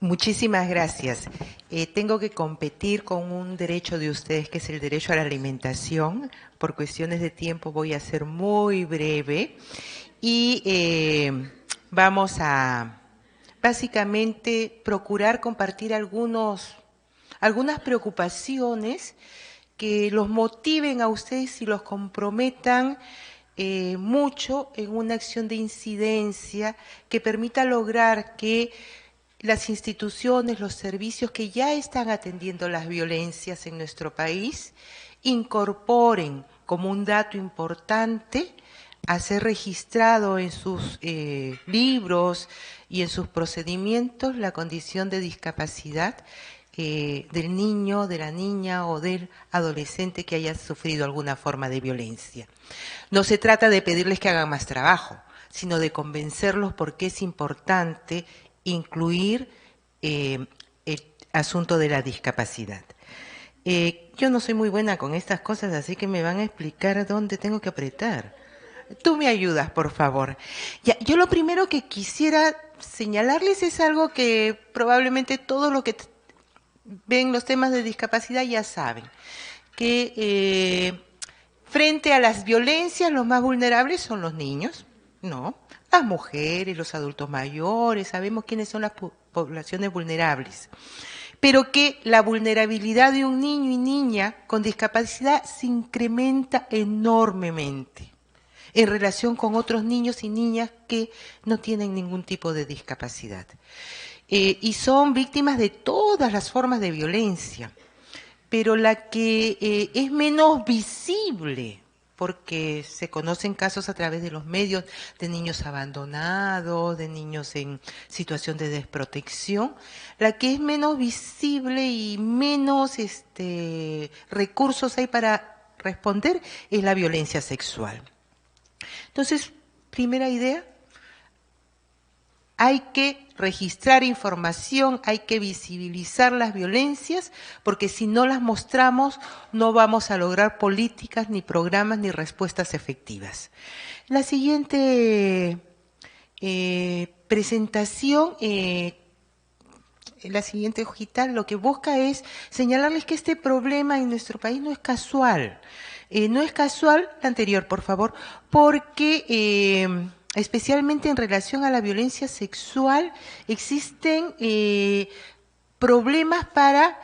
Muchísimas gracias. Tengo que competir con un derecho de ustedes, que es el derecho a la alimentación. Por cuestiones de tiempo voy a ser muy breve y vamos a básicamente procurar compartir algunas preocupaciones que los motiven a ustedes y los comprometan mucho en una acción de incidencia que permita lograr que las instituciones, los servicios que ya están atendiendo las violencias en nuestro país, incorporen como un dato importante a ser registrado en sus libros y en sus procedimientos la condición de discapacidad del niño, de la niña o del adolescente que haya sufrido alguna forma de violencia. No se trata de pedirles que hagan más trabajo, sino de convencerlos porque es importante incluir el asunto de la discapacidad. Yo no soy muy buena con estas cosas, así que me van a explicar dónde tengo que apretar. Tú me ayudas, por favor. Ya, yo lo primero que quisiera señalarles es algo que probablemente todos los que ven los temas de discapacidad ya saben, que frente a las violencias los más vulnerables son los niños, ¿no? Las mujeres, los adultos mayores, sabemos quiénes son las poblaciones vulnerables, pero que la vulnerabilidad de un niño y niña con discapacidad se incrementa enormemente en relación con otros niños y niñas que no tienen ningún tipo de discapacidad. Y son víctimas de todas las formas de violencia, pero la que es menos visible, porque se conocen casos a través de los medios de niños abandonados, de niños en situación de desprotección, la que es menos visible y menos recursos hay para responder es la violencia sexual. Entonces, primera idea, hay que registrar información, hay que visibilizar las violencias, porque si no las mostramos no vamos a lograr políticas, ni programas, ni respuestas efectivas. La siguiente presentación, la siguiente hojita, lo que busca es señalarles que este problema en nuestro país no es casual. No es casual, la anterior, por favor, porque especialmente en relación a la violencia sexual existen problemas para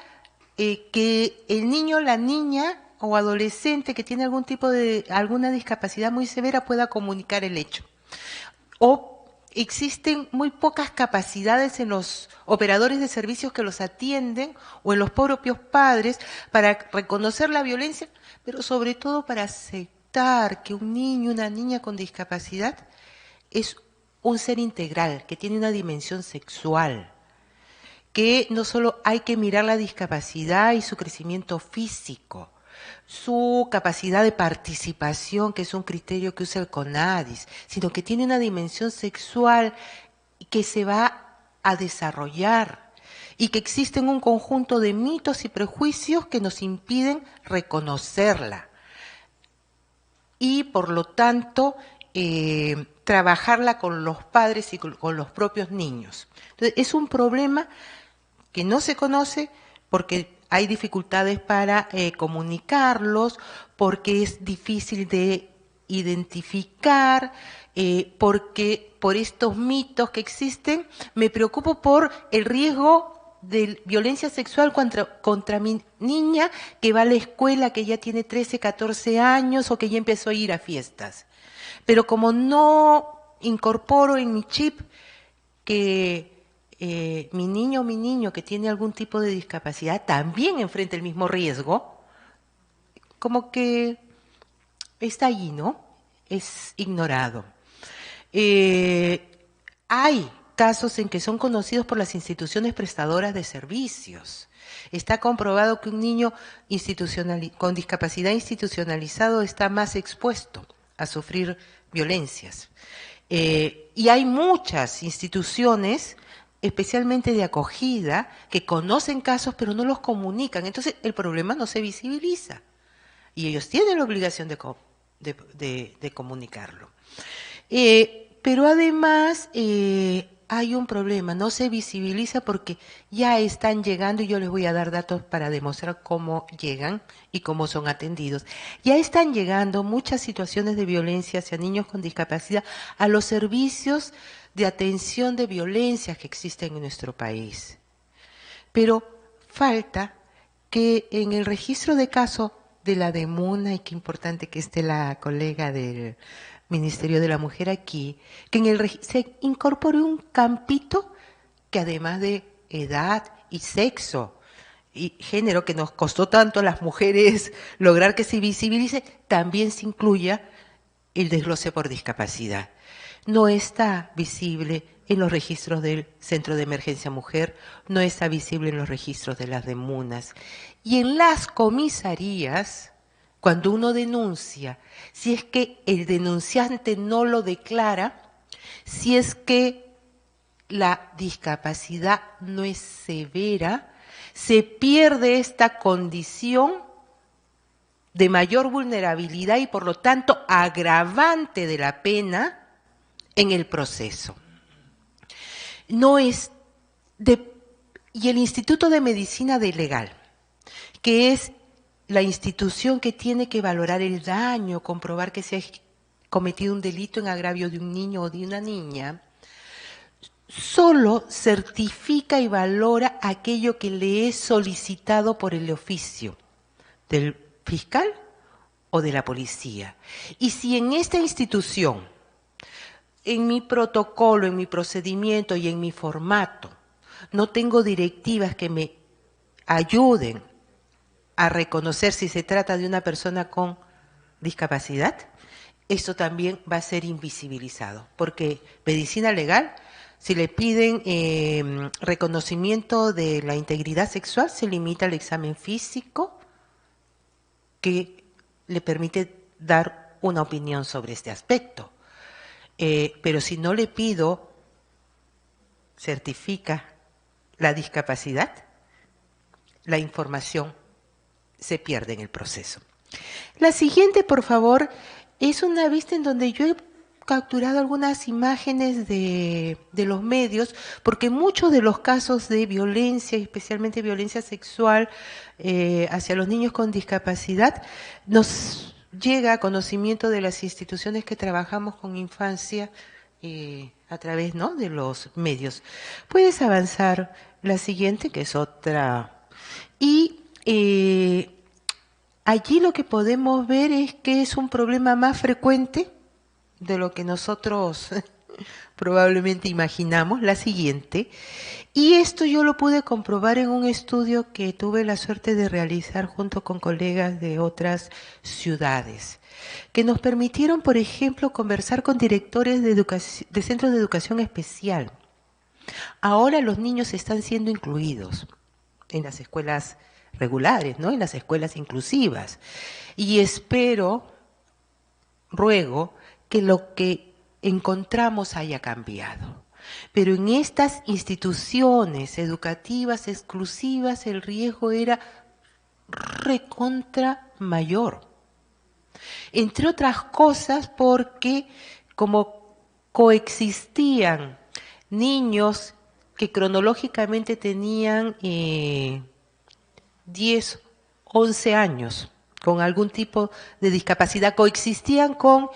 que el niño, la niña o adolescente que tiene algún tipo de alguna discapacidad muy severa pueda comunicar el hecho. O existen muy pocas capacidades en los operadores de servicios que los atienden o en los propios padres para reconocer la violencia, pero sobre todo para aceptar que un niño, una niña con discapacidad es un ser integral, que tiene una dimensión sexual, que no solo hay que mirar la discapacidad y su crecimiento físico, su capacidad de participación, que es un criterio que usa el CONADIS, sino que tiene una dimensión sexual que se va a desarrollar y que existen un conjunto de mitos y prejuicios que nos impiden reconocerla y, por lo tanto, trabajarla con los padres y con los propios niños. Entonces, es un problema que no se conoce porque hay dificultades para comunicarlos, porque es difícil de identificar, porque por estos mitos que existen me preocupo por el riesgo de violencia sexual contra mi niña que va a la escuela, que ya tiene 13, 14 años o que ya empezó a ir a fiestas. Pero como no incorporo en mi chip que mi niño o mi niño que tiene algún tipo de discapacidad también enfrenta el mismo riesgo, como que está allí, ¿no? Es ignorado. Hay casos en que son conocidos por las instituciones prestadoras de servicios. Está comprobado que un niño con discapacidad institucionalizado está más expuesto a sufrir violencias. Y hay muchas instituciones, especialmente de acogida, que conocen casos pero no los comunican. Entonces el problema no se visibiliza. Y ellos tienen la obligación de comunicarlo. Pero además hay un problema, no se visibiliza porque ya están llegando, y yo les voy a dar datos para demostrar cómo llegan y cómo son atendidos. Ya están llegando muchas situaciones de violencia hacia niños con discapacidad a los servicios de atención de violencia que existen en nuestro país. Pero falta que en el registro de caso de la DEMUNA, y qué importante que esté la colega del Ministerio de la Mujer aquí, que se incorpore un campito que además de edad y sexo y género, que nos costó tanto a las mujeres lograr que se visibilice, también se incluya el desglose por discapacidad. No está visible en los registros del Centro de Emergencia Mujer, no está visible en los registros de las DEMUNAS. Y en las comisarías, cuando uno denuncia, si es que el denunciante no lo declara, si es que la discapacidad no es severa, se pierde esta condición de mayor vulnerabilidad y por lo tanto agravante de la pena en el proceso. No es y el Instituto de Medicina Legal, que es la institución que tiene que valorar el daño, comprobar que se ha cometido un delito en agravio de un niño o de una niña, solo certifica y valora aquello que le es solicitado por el oficio del fiscal o de la policía. Y si en esta institución, en mi protocolo, en mi procedimiento y en mi formato, no tengo directivas que me ayuden a reconocer si se trata de una persona con discapacidad, esto también va a ser invisibilizado, porque medicina legal, si le piden reconocimiento de la integridad sexual, se limita al examen físico que le permite dar una opinión sobre este aspecto. Pero si no le pido, certifica la discapacidad, la información se pierde en el proceso. La siguiente, por favor, es una vista en donde yo he capturado algunas imágenes de los medios, porque muchos de los casos de violencia, especialmente violencia sexual hacia los niños con discapacidad, nos llega a conocimiento de las instituciones que trabajamos con infancia a través, ¿no?, de los medios. Puedes avanzar la siguiente, que es otra. Y allí lo que podemos ver es que es un problema más frecuente de lo que nosotros probablemente imaginamos, la siguiente. Y esto yo lo pude comprobar en un estudio que tuve la suerte de realizar junto con colegas de otras ciudades, que nos permitieron, por ejemplo, conversar con directores de centros de educación especial. Ahora los niños están siendo incluidos en las escuelas regulares, ¿no?, en las escuelas inclusivas. Y ruego, que lo que encontramos haya cambiado. Pero en estas instituciones educativas exclusivas el riesgo era recontra mayor. Entre otras cosas porque como coexistían niños que cronológicamente tenían 10, 11 años con algún tipo de discapacidad, coexistían con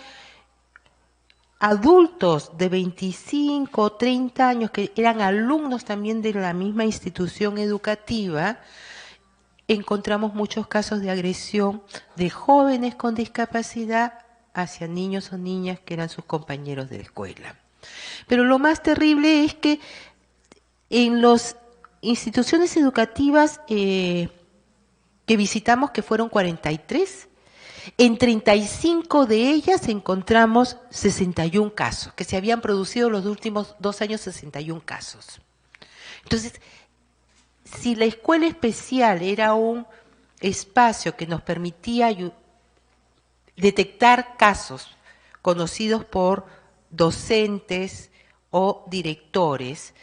adultos de 25 o 30 años que eran alumnos también de la misma institución educativa, encontramos muchos casos de agresión de jóvenes con discapacidad hacia niños o niñas que eran sus compañeros de escuela. Pero lo más terrible es que en las instituciones educativas que visitamos, que fueron 43, en 35 de ellas encontramos 61 casos, que se habían producido los últimos 2 años 61 casos. Entonces, si la escuela especial era un espacio que nos permitía detectar casos conocidos por docentes o directores,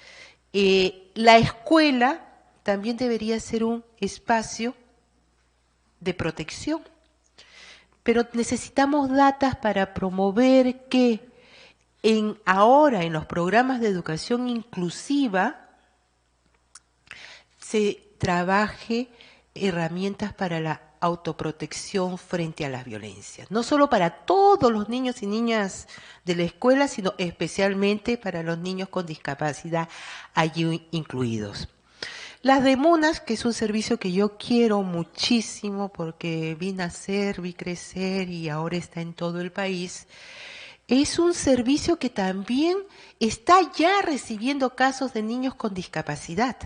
la escuela también debería ser un espacio de protección. Pero necesitamos datas para promover que Ahora en los programas de educación inclusiva se trabaje herramientas para la autoprotección frente a las violencias. No solo para todos los niños y niñas de la escuela, sino especialmente para los niños con discapacidad allí incluidos. Las DEMUNAS, que es un servicio que yo quiero muchísimo porque vi nacer, vi crecer y ahora está en todo el país, es un servicio que también está ya recibiendo casos de niños con discapacidad.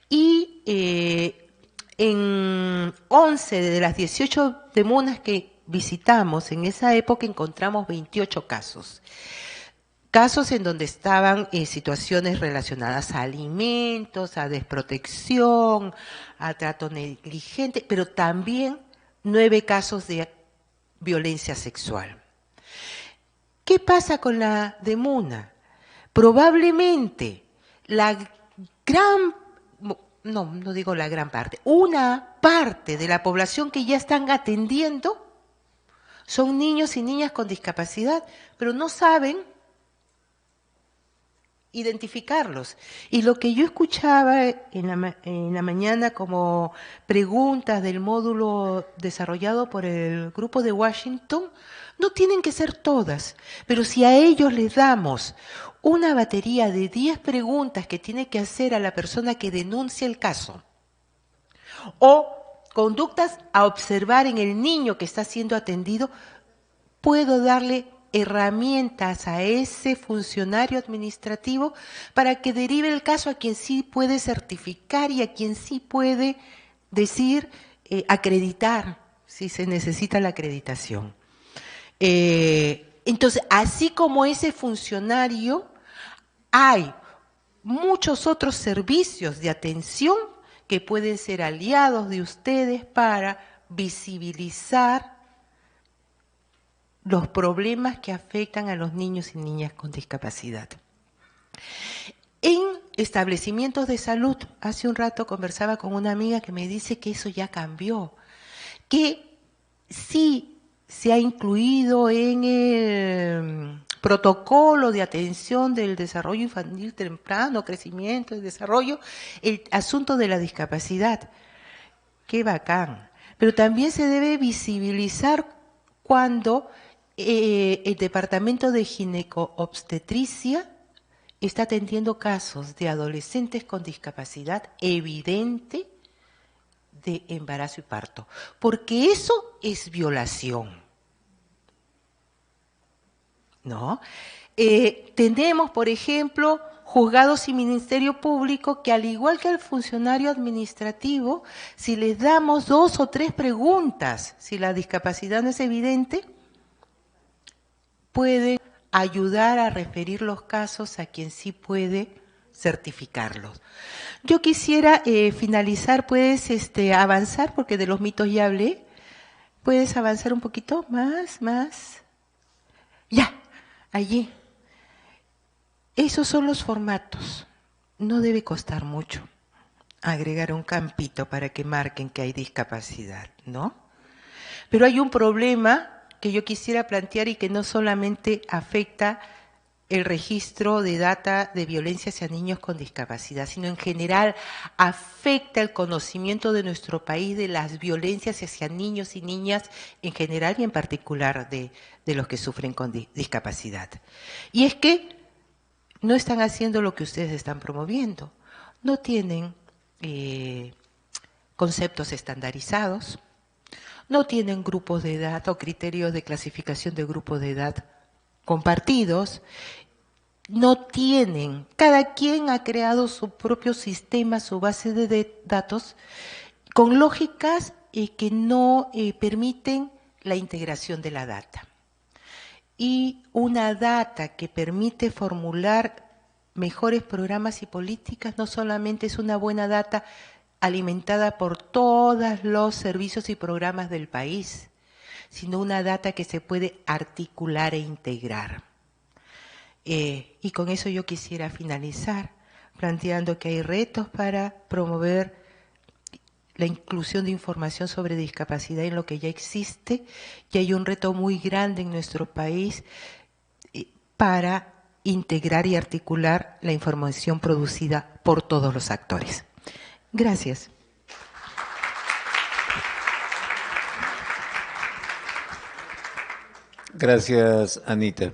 Y en 11 de las 18 DEMUNAS que visitamos en esa época encontramos 28 casos. Casos en donde estaban situaciones relacionadas a alimentos, a desprotección, a trato negligente, pero también 9 casos de violencia sexual. ¿Qué pasa con la DEMUNA? Probablemente la gran, no digo la gran parte, una parte de la población que ya están atendiendo son niños y niñas con discapacidad, pero no saben identificarlos. Y lo que yo escuchaba en la mañana como preguntas del módulo desarrollado por el grupo de Washington, no tienen que ser todas, pero si a ellos les damos una batería de 10 preguntas que tiene que hacer a la persona que denuncia el caso, o conductas a observar en el niño que está siendo atendido, puedo darle herramientas a ese funcionario administrativo para que derive el caso a quien sí puede certificar y a quien sí puede decir, acreditar, si se necesita la acreditación. Entonces, así como ese funcionario, hay muchos otros servicios de atención que pueden ser aliados de ustedes para visibilizar los problemas que afectan a los niños y niñas con discapacidad. En establecimientos de salud, hace un rato conversaba con una amiga que me dice que eso ya cambió, que sí se ha incluido en el protocolo de atención del desarrollo infantil temprano, crecimiento y desarrollo, el asunto de la discapacidad. Qué bacán. Pero también se debe visibilizar cuando el Departamento de Gineco-Obstetricia está atendiendo casos de adolescentes con discapacidad evidente de embarazo y parto, porque eso es violación, ¿no? Tenemos, por ejemplo, juzgados y Ministerio Público que, al igual que al funcionario administrativo, si les damos 2 o 3 preguntas, si la discapacidad no es evidente, pueden ayudar a referir los casos a quien sí puede certificarlos. Yo quisiera finalizar, puedes avanzar, porque de los mitos ya hablé. ¿Puedes avanzar un poquito? Más. Ya, allí. Esos son los formatos. No debe costar mucho agregar un campito para que marquen que hay discapacidad, ¿no? Pero hay un problema que yo quisiera plantear y que no solamente afecta el registro de data de violencia hacia niños con discapacidad, sino en general afecta el conocimiento de nuestro país de las violencias hacia niños y niñas en general y en particular de los que sufren con discapacidad. Y es que no están haciendo lo que ustedes están promoviendo. No tienen conceptos estandarizados, no tienen grupos de edad o criterios de clasificación de grupos de edad compartidos, no tienen, cada quien ha creado su propio sistema, su base de datos, con lógicas que no permiten la integración de la data. Y una data que permite formular mejores programas y políticas no solamente es una buena data alimentada por todos los servicios y programas del país, sino una data que se puede articular e integrar. Y con eso yo quisiera finalizar planteando que hay retos para promover la inclusión de información sobre discapacidad en lo que ya existe, y hay un reto muy grande en nuestro país para integrar y articular la información producida por todos los actores. Gracias. Gracias, Anita.